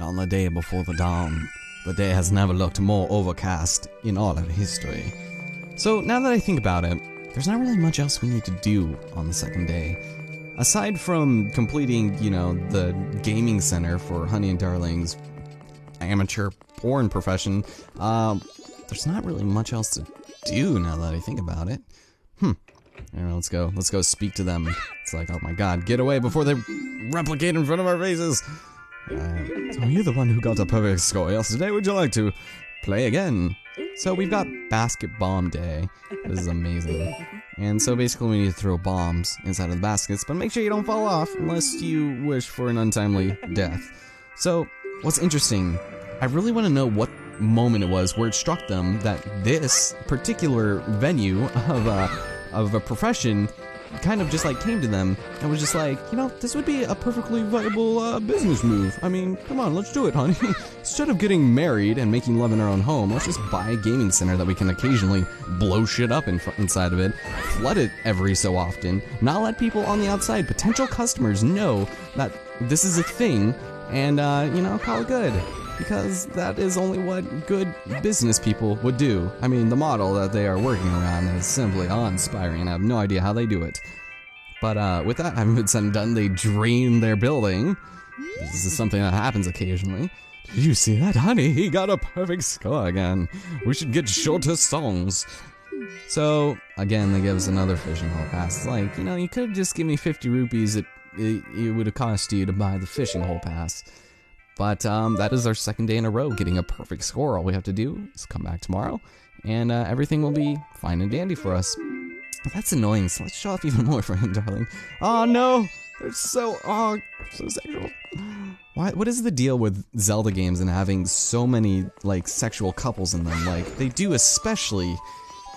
on the day before the dawn. The day has never looked more overcast in all of history. So now that I think about it, there's not really much else we need to do on the second day. Aside from completing, you know, the gaming center for Honey and Darling's amateur porn profession, there's not really much else to do now that I think about it. Anyway, let's go speak to them. It's like, oh my god, get away before they replicate in front of our faces! So you're the one who got a perfect score yesterday, would you like to play again? So we've got Basket Bomb Day. This is amazing. And so basically we need to throw bombs inside of the baskets, but make sure you don't fall off unless you wish for an untimely death. So, what's interesting, I really want to know what moment it was where it struck them that this particular venue of a profession kind of just like came to them and was just like, you know, this would be a perfectly viable business move. I mean, come on, let's do it, honey. Instead of getting married and making love in our own home, let's just buy a gaming center that we can occasionally blow shit up inside of it, flood it every so often, not let people on the outside, potential customers, know that this is a thing, and, you know, call it good. Because that is only what good business people would do. I mean, the model that they are working around is simply awe-inspiring. I have no idea how they do it. But with that having been said and done, they drain their building. This is something that happens occasionally. Did you see that, honey? He got a perfect score again. We should get shorter songs. So, again, they give us another fishing hole pass. It's like, you know, you could have just give me 50 rupees. It would have cost you to buy the fishing hole pass. But that is our second day in a row getting a perfect score. All we have to do is come back tomorrow, and everything will be fine and dandy for us. That's annoying, so let's show off even more for him, darling. Oh no! They're so sexual. What is the deal with Zelda games and having so many, like, sexual couples in them? Like, they do especially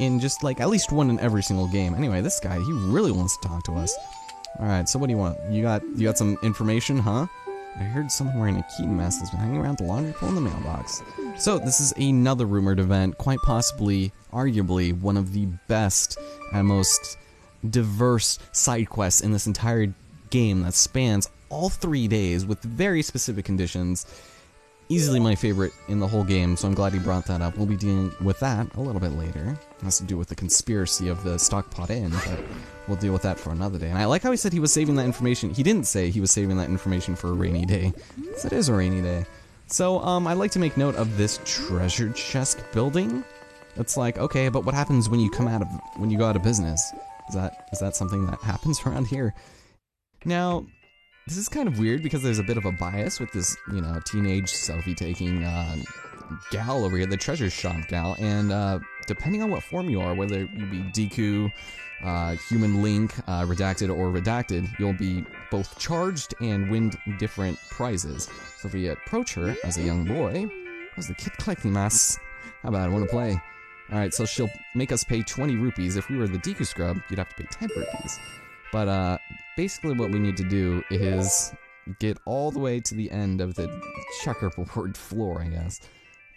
in just, like, at least one in every single game. Anyway, this guy, he really wants to talk to us. Alright, so what do you want? You got some information, huh? I heard someone wearing a Keaton mask has been hanging around the laundry pool in the mailbox. So, this is another rumored event, quite possibly, arguably, one of the best and most diverse side quests in this entire game that spans all 3 days with very specific conditions. Easily my favorite in the whole game, so I'm glad he brought that up. We'll be dealing with that a little bit later. It has to do with the conspiracy of the Stockpot Inn, but we'll deal with that for another day. And I like how he said he was saving that information. He didn't say he was saving that information for a rainy day. Because it is a rainy day. So, I'd like to make note of this treasure chest building. It's like, okay, but what happens when you when you go out of business? Is that something that happens around here? Now, this is kind of weird because there's a bit of a bias with this, you know, teenage selfie-taking gal over here, the treasure shop gal, and depending on what form you are, whether you be Deku, Human Link, Redacted, or Redacted, you'll be both charged and win different prizes. So if we approach her as a young boy, how's the kid collecting masks? How about I want to play? Alright, so she'll make us pay 20 rupees. If we were the Deku scrub, you'd have to pay 10 rupees. But, basically what we need to do is get all the way to the end of the checkerboard floor, I guess,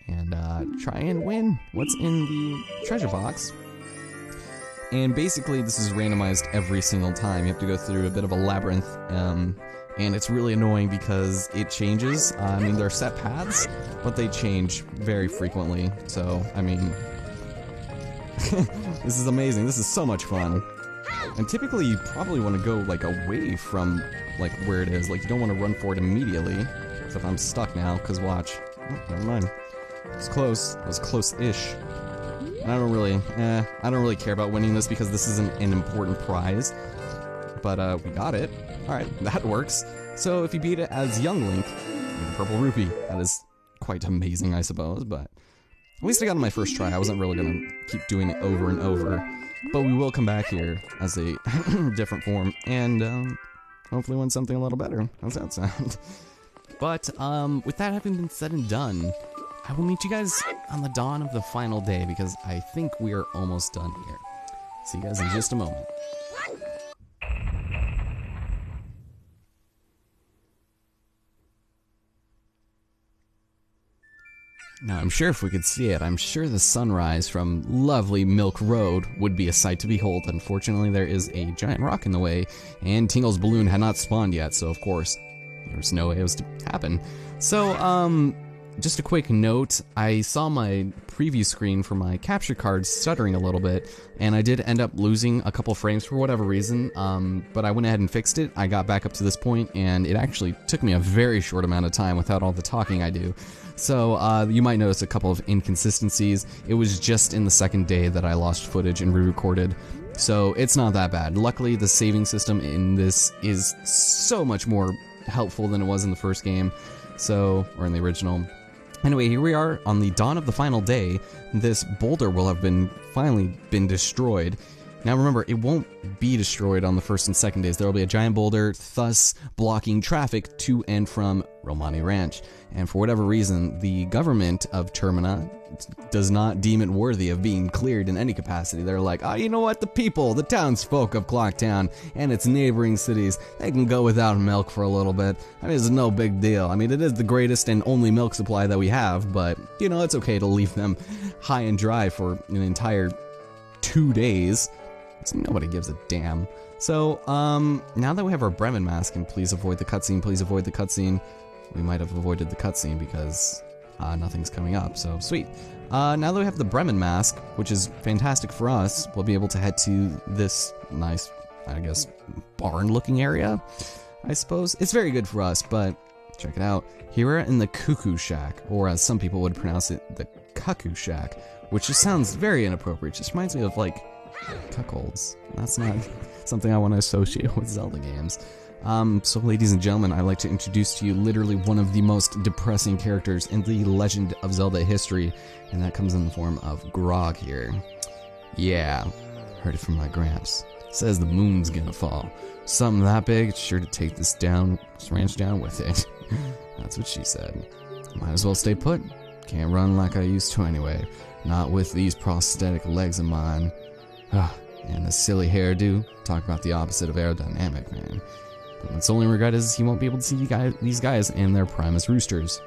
and, try and win what's in the treasure box. And basically, this is randomized every single time. You have to go through a bit of a labyrinth, and it's really annoying because it changes. I mean, there are set paths, but they change very frequently, so, I mean, this is amazing. This is so much fun. And typically, you probably want to go, like, away from, like, where it is. Like, you don't want to run for it immediately. Except I'm stuck now, because watch. Oh, never mind. It was close. It was close-ish. I don't really care about winning this because this isn't an important prize. But, we got it. Alright, that works. So, if you beat it as Young Link, you get a purple rupee. That is quite amazing, I suppose, but at least I got it on my first try. I wasn't really gonna keep doing it over and over. But we will come back here as a different form, and, hopefully win something a little better. How's that sound? But, with that having been said and done, I will meet you guys on the dawn of the final day, because I think we are almost done here. See you guys in just a moment. Now, I'm sure if we could see it, I'm sure the sunrise from lovely Milk Road would be a sight to behold. Unfortunately, there is a giant rock in the way, and Tingle's balloon had not spawned yet, so of course, there was no way it was to happen. So, just a quick note, I saw my preview screen for my capture card stuttering a little bit, and I did end up losing a couple frames for whatever reason, but I went ahead and fixed it. I got back up to this point, and it actually took me a very short amount of time without all the talking I do. So, you might notice a couple of inconsistencies. It was just in the second day that I lost footage and re-recorded, so it's not that bad. Luckily, the saving system in this is so much more helpful than it was in the first game, or in the original. Anyway, here we are on the dawn of the final day. This boulder will have finally been destroyed. Now remember, it won't be destroyed on the first and second days. There will be a giant boulder, thus blocking traffic to and from Romani Ranch. And for whatever reason, the government of Termina does not deem it worthy of being cleared in any capacity. They're like, oh, you know what, the townsfolk of Clocktown and its neighboring cities, they can go without milk for a little bit. I mean, it's no big deal. I mean, it is the greatest and only milk supply that we have, but, you know, it's okay to leave them high and dry for an entire 2 days. So nobody gives a damn. So, now that we have our Bremen mask, and please avoid the cutscene, we might have avoided the cutscene because nothing's coming up, so sweet. Now that we have the Bremen mask, which is fantastic for us, we'll be able to head to this nice, I guess, barn-looking area, I suppose. It's very good for us, but check it out. Here we're in the Cucco Shack, or as some people would pronounce it, the Cucco Shack, which just sounds very inappropriate. It just reminds me of, like, cuckolds. That's not something I want to associate with Zelda games. So ladies and gentlemen, I'd like to introduce to you literally one of the most depressing characters in the Legend of Zelda history, and that comes in the form of Grog here. Yeah, heard it from my gramps. Says the moon's gonna fall. Something that big, it's sure to take this ranch down with it. That's what she said. Might as well stay put. Can't run like I used to anyway. Not with these prosthetic legs of mine. And the silly hairdo. Talk about the opposite of aerodynamic, man. But its only regret is he won't be able to see these guys in their prime as roosters.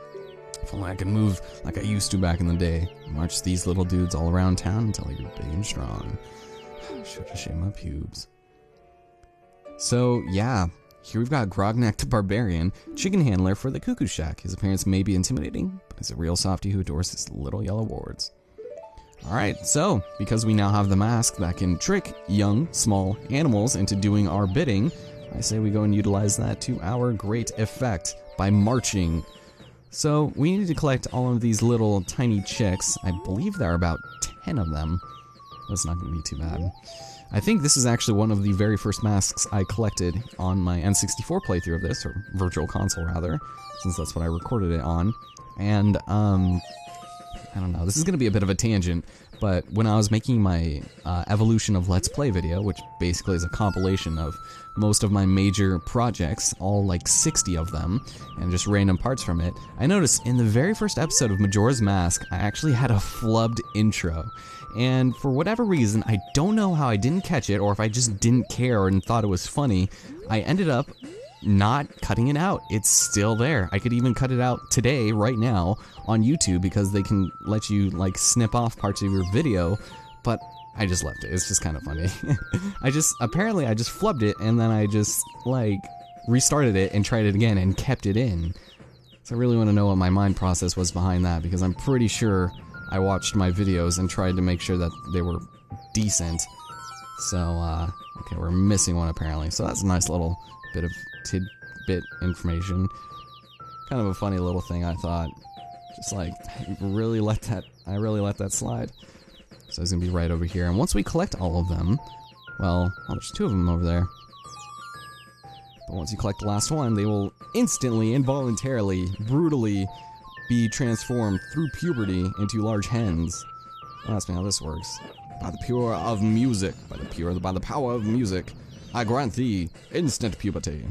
If only I could move like I used to back in the day. March these little dudes all around town until you're big and strong. Should have shaved my pubes. So, yeah. Here we've got Grogneck the Barbarian, chicken handler for the Cucco Shack. His appearance may be intimidating, but he's a real softie who adores his little yellow wards. Alright, so, because we now have the mask that can trick young, small animals into doing our bidding, I say we go and utilize that to our great effect by marching. So, we need to collect all of these little tiny chicks. I believe there are about 10 of them. That's not going to be too bad. I think this is actually one of the very first masks I collected on my N64 playthrough of this, or Virtual Console rather, since that's what I recorded it on. And, I don't know, this is going to be a bit of a tangent, but when I was making my Evolution of Let's Play video, which basically is a compilation of most of my major projects, all like 60 of them, and just random parts from it, I noticed in the very first episode of Majora's Mask, I actually had a flubbed intro. And for whatever reason, I don't know how I didn't catch it, or if I just didn't care and thought it was funny, I ended up not cutting it out. It's still there. I could even cut it out today, right now, on YouTube, because they can let you, like, snip off parts of your video, but I just left it. It's just kind of funny. Apparently I just flubbed it, and then I just, like, restarted it and tried it again and kept it in. So I really want to know what my mind process was behind that, because I'm pretty sure I watched my videos and tried to make sure that they were decent. So, okay, we're missing one apparently, so that's a nice little bit of tidbit information. Kind of a funny little thing, I thought. Just like, I really let that slide. So it's gonna be right over here, and once we collect all of them, well, there's 2 of them over there. But once you collect the last one, they will instantly, involuntarily, brutally be transformed through puberty into large hens. Don't ask me how this works. By the power of music, by the power of music, I grant thee instant puberty.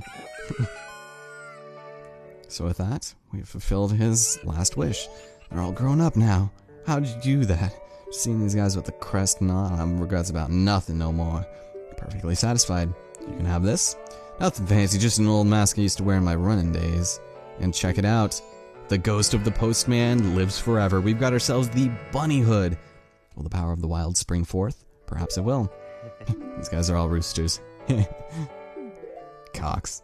So with that, we've fulfilled his last wish. They're all grown up now. How did you do that? Seeing these guys with the crest and all, I have regrets about nothing no more. Perfectly satisfied. You can have this. Nothing fancy, just an old mask I used to wear in my running days. And check it out. The ghost of the postman lives forever. We've got ourselves the bunny hood. Will the power of the wild spring forth? Perhaps it will. These guys are all roosters. Cocks.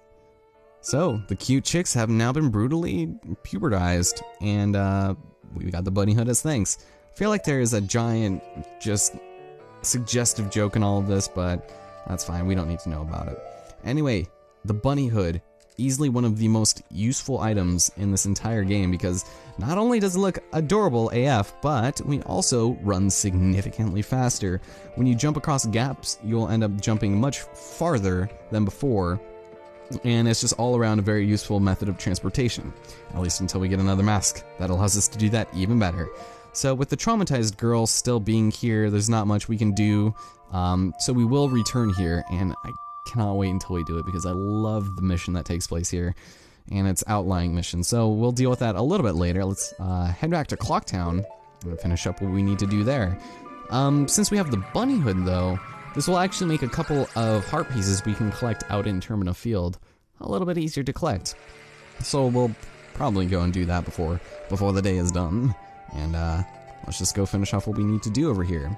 So, the cute chicks have now been brutally pubertized, and we got the bunny hood as thanks. I feel like there is a giant, just suggestive joke in all of this, but that's fine, we don't need to know about it. Anyway, the bunny hood, easily one of the most useful items in this entire game, because not only does it look adorable AF, but we also run significantly faster. When you jump across gaps, you'll end up jumping much farther than before, and it's just all around a very useful method of transportation, at least until we get another mask that allows us to do that even better. So with the traumatized girl still being here, there's not much we can do, so we will return here, and I cannot wait until we do it because I love the mission that takes place here, and it's outlying mission, so we'll deal with that a little bit later. Let's head back to Clocktown and finish up what we need to do there. Since we have the bunny hood though, this will actually make a couple of heart pieces we can collect out in Termina Field a little bit easier to collect. So we'll probably go and do that before the day is done. And let's just go finish off what we need to do over here.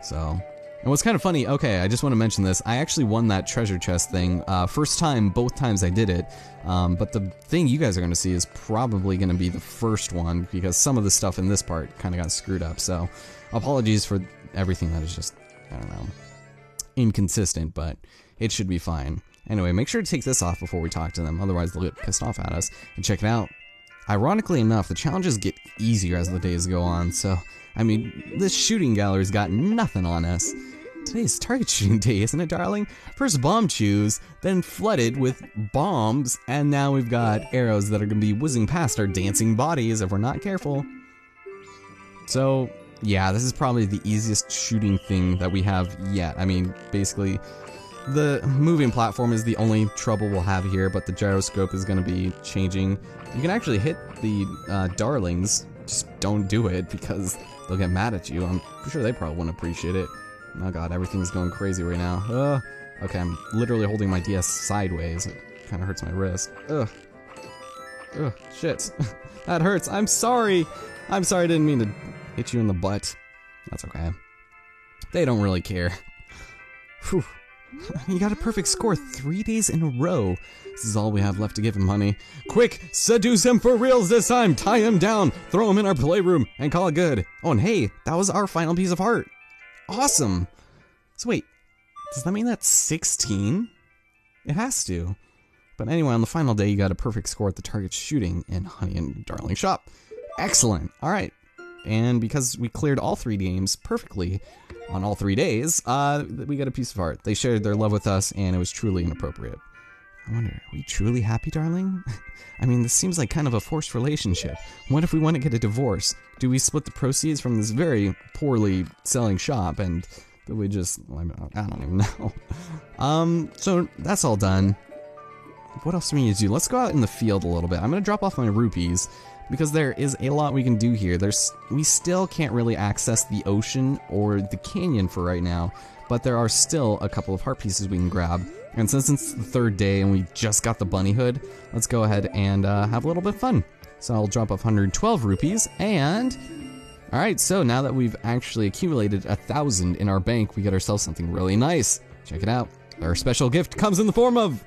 So, and what's kind of funny, okay, I just want to mention this. I actually won that treasure chest thing. First time, both times I did it. But the thing you guys are going to see is probably going to be the first one, because some of the stuff in this part kind of got screwed up. So, apologies for everything that is just, I don't know, inconsistent, but it should be fine. Anyway, make sure to take this off before we talk to them, otherwise they'll get pissed off at us. And check it out. Ironically enough, the challenges get easier as the days go on, so, I mean, this shooting gallery's got nothing on us. Today's target shooting day, isn't it, darling? First bomb choose, then flooded with bombs, and now we've got arrows that are gonna be whizzing past our dancing bodies if we're not careful. So, yeah, this is probably the easiest shooting thing that we have yet. I mean, basically, the moving platform is the only trouble we'll have here, but the gyroscope is going to be changing. You can actually hit the darlings, just don't do it because they'll get mad at you. I'm sure they probably wouldn't appreciate it. Oh god, everything's going crazy right now. Okay, I'm literally holding my DS sideways. It kind of hurts my wrist. Ugh, shit. That hurts. I'm sorry. I didn't mean to hit you in the butt. That's okay. They don't really care. Whew. You got a perfect score 3 days in a row. This is all we have left to give him, honey. Quick, seduce him for reals this time. Tie him down, throw him in our playroom, and call it good. Oh, and hey, that was our final piece of heart. Awesome. So wait, does that mean that's 16? It has to. But anyway, on the final day, you got a perfect score at the target shooting in Honey and Darling Shop. Excellent. All right. And because we cleared all 3 games perfectly on all 3 days, we got a piece of art. They shared their love with us, and it was truly inappropriate. I wonder, are we truly happy, darling? I mean, this seems like kind of a forced relationship. What if we want to get a divorce? Do we split the proceeds from this very poorly selling shop, and do we just, I don't even know. So that's all done. What else do we need to do? Let's go out in the field a little bit. I'm going to drop off my rupees, because there is a lot we can do here. We still can't really access the ocean or the canyon for right now, but there are still a couple of heart pieces we can grab. And since it's the 3rd day and we just got the bunny hood, let's go ahead and have a little bit of fun. So I'll drop off 112 rupees, and alright, so now that we've actually accumulated 1,000 in our bank, we got ourselves something really nice. Check it out. Our special gift comes in the form of